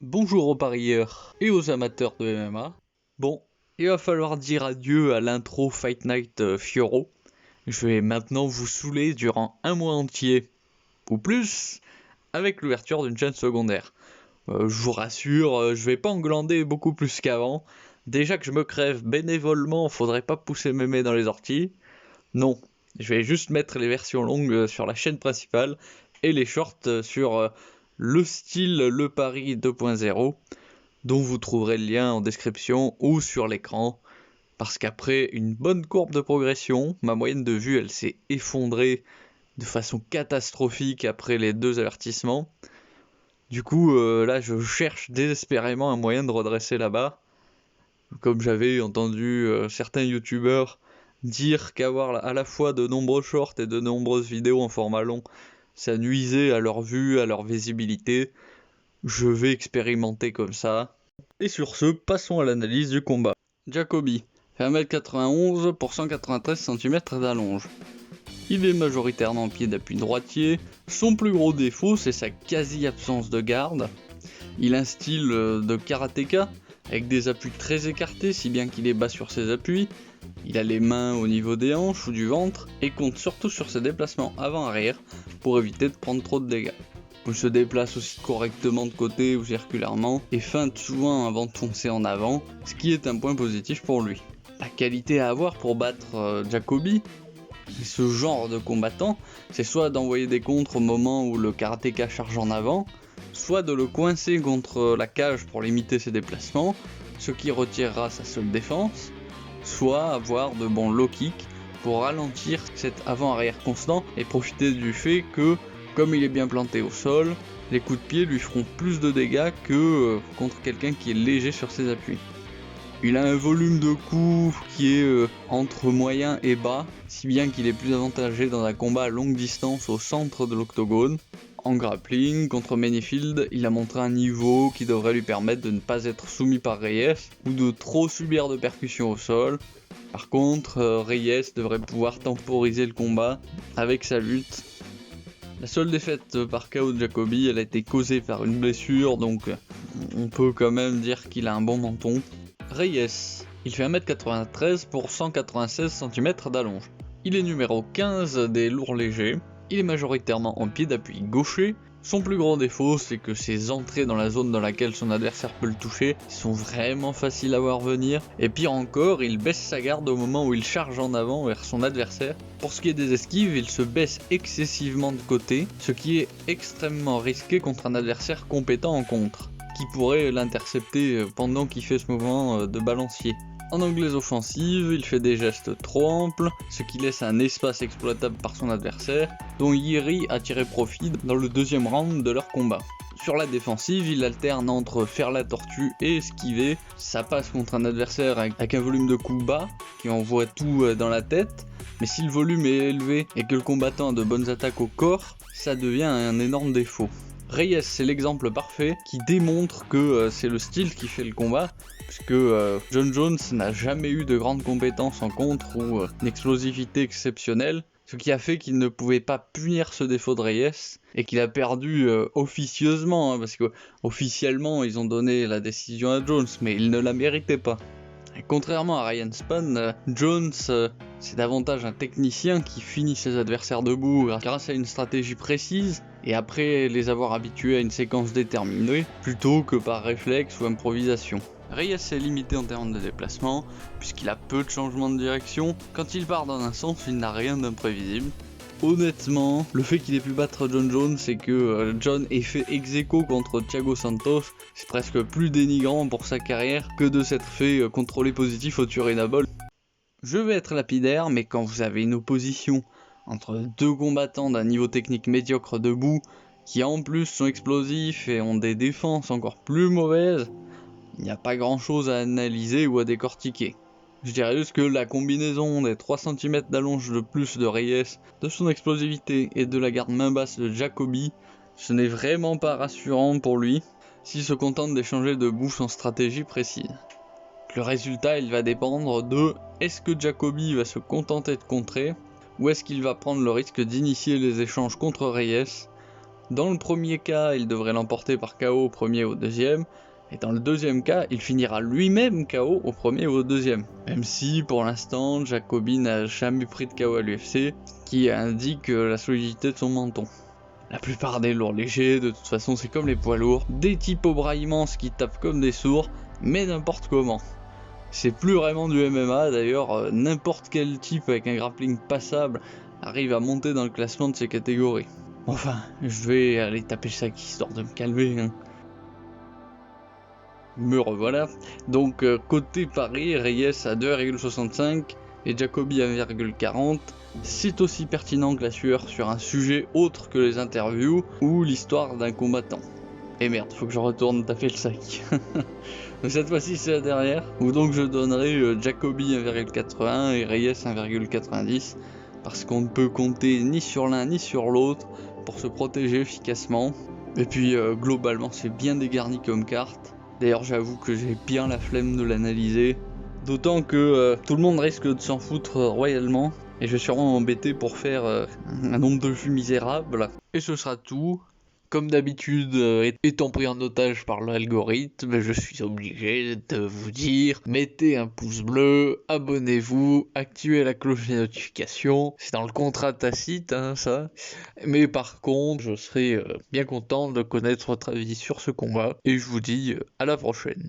Bonjour aux parieurs et aux amateurs de MMA. Bon, il va falloir dire adieu à l'intro Fight Night Fioro. Je vais maintenant vous saouler durant un mois entier, ou plus, avec l'ouverture d'une chaîne secondaire. Je vous rassure, je vais pas englander beaucoup plus qu'avant. Déjà que je me crève bénévolement, faudrait pas pousser mémé dans les orties. Non, je vais juste mettre les versions longues sur la chaîne principale et les shorts sur le style Le Paris 2.0, dont vous trouverez le lien en description ou sur l'écran, parce qu'après une bonne courbe de progression, ma moyenne de vues elle s'est effondrée de façon catastrophique après les 2 avertissements. Du coup là je cherche désespérément un moyen de redresser la barre, comme j'avais entendu certains youtubeurs dire qu'avoir à la fois de nombreux shorts et de nombreuses vidéos en format long, ça nuisait à leur vue, à leur visibilité. Je vais expérimenter comme ça. Et sur ce, passons à l'analyse du combat. Jacoby fait 1m91 pour 193 cm d'allonge. Il est majoritairement en pied d'appui droitier. Son plus gros défaut, c'est sa quasi-absence de garde. Il a un style de karatéka, avec des appuis très écartés, si bien qu'il est bas sur ses appuis. Il a les mains au niveau des hanches ou du ventre, et compte surtout sur ses déplacements avant-arrière, pour éviter de prendre trop de dégâts. Il se déplace aussi correctement de côté ou circulairement, et feinte souvent avant de foncer en avant, ce qui est un point positif pour lui. La qualité à avoir pour battre Jacoby, ce genre de combattant, c'est soit d'envoyer des contres au moment où le karatéka charge en avant, soit de le coincer contre la cage pour limiter ses déplacements, ce qui retirera sa seule défense, soit avoir de bons low kicks pour ralentir cet avant-arrière constant et profiter du fait que, comme il est bien planté au sol, les coups de pied lui feront plus de dégâts que contre quelqu'un qui est léger sur ses appuis. Il a un volume de coups qui est entre moyen et bas, si bien qu'il est plus avantagé dans un combat à longue distance au centre de l'octogone. En grappling, contre Manyfield, il a montré un niveau qui devrait lui permettre de ne pas être soumis par Reyes ou de trop subir de percussions au sol. Par contre, Reyes devrait pouvoir temporiser le combat avec sa lutte. La seule défaite par KO de Jacoby, elle a été causée par une blessure, donc on peut quand même dire qu'il a un bon menton. Reyes, il fait 1m93 pour 196 cm d'allonge. Il est numéro 15 des lourds légers. Il est majoritairement en pied d'appui gaucher. Son plus grand défaut, c'est que ses entrées dans la zone dans laquelle son adversaire peut le toucher sont vraiment faciles à voir venir. Et pire encore, il baisse sa garde au moment où il charge en avant vers son adversaire. Pour ce qui est des esquives, il se baisse excessivement de côté, ce qui est extrêmement risqué contre un adversaire compétent en contre, qui pourrait l'intercepter pendant qu'il fait ce mouvement de balancier. En anglaise offensive, il fait des gestes trop amples, ce qui laisse un espace exploitable par son adversaire, dont Yeri a tiré profit dans le deuxième round de leur combat. Sur la défensive, il alterne entre faire la tortue et esquiver. Ça passe contre un adversaire avec un volume de coups bas, qui envoie tout dans la tête, mais si le volume est élevé et que le combattant a de bonnes attaques au corps, ça devient un énorme défaut. Reyes, c'est l'exemple parfait qui démontre que c'est le style qui fait le combat, puisque Jon Jones n'a jamais eu de grandes compétences en contre ou une explosivité exceptionnelle, ce qui a fait qu'il ne pouvait pas punir ce défaut de Reyes, et qu'il a perdu officieusement, parce que officiellement ils ont donné la décision à Jones, mais il ne la méritait pas. Et contrairement à Ryan Spann, Jones c'est davantage un technicien qui finit ses adversaires debout grâce à une stratégie précise et après les avoir habitués à une séquence déterminée, plutôt que par réflexe ou improvisation. Reyes est limité en termes de déplacement, puisqu'il a peu de changements de direction. Quand il part dans un sens, il n'a rien d'imprévisible. Honnêtement, le fait qu'il ait pu battre Jon Jones et que Jon ait fait ex-aequo contre Thiago Santos, c'est presque plus dénigrant pour sa carrière que de s'être fait contrôler positif au Turinabol. Je vais être lapidaire, mais quand vous avez une opposition entre deux combattants d'un niveau technique médiocre debout, qui en plus sont explosifs et ont des défenses encore plus mauvaises, il n'y a pas grand chose à analyser ou à décortiquer. Je dirais juste que la combinaison des 3 cm d'allonge de plus de Reyes, de son explosivité et de la garde main basse de Jacoby, ce n'est vraiment pas rassurant pour lui s'il se contente d'échanger debout sans stratégie précise. Le résultat, il va dépendre de est-ce que Jacoby va se contenter de contrer ou est-ce qu'il va prendre le risque d'initier les échanges contre Reyes Dans le premier cas, il devrait l'emporter par KO au premier ou au deuxième, et dans le deuxième cas, il finira lui-même KO au premier ou au deuxième. Même si, pour l'instant, Jacoby n'a jamais pris de KO à l'UFC, qui indique la solidité de son menton. La plupart des lourds légers, de toute façon, c'est comme les poids lourds, des types au bras immenses qui tapent comme des sourds, mais n'importe comment. C'est plus vraiment du MMA, d'ailleurs, n'importe quel type avec un grappling passable arrive à monter dans le classement de ces catégories. Enfin, je vais aller taper le sac histoire de me calmer. Hein. Me revoilà. Donc, côté Paris, Reyes à 2,65 et Jacoby à 1,40. C'est aussi pertinent que la sueur sur un sujet autre que les interviews ou l'histoire d'un combattant. Et merde, faut que je retourne taper le sac. Cette fois-ci c'est la dernière, où donc je donnerai Jacoby 1,81 et Reyes 1,90, parce qu'on ne peut compter ni sur l'un ni sur l'autre pour se protéger efficacement. Et puis globalement c'est bien dégarni comme carte. D'ailleurs j'avoue que j'ai bien la flemme de l'analyser, d'autant que tout le monde risque de s'en foutre royalement, et je vais sûrement m'embêter pour faire un nombre de vues misérable. Et ce sera tout. Comme d'habitude, étant pris en otage par l'algorithme, je suis obligé de vous dire, mettez un pouce bleu, abonnez-vous, activez la cloche des notifications, c'est dans le contrat tacite, hein, ça. Mais par contre, je serai bien content de connaître votre avis sur ce combat, et je vous dis à la prochaine.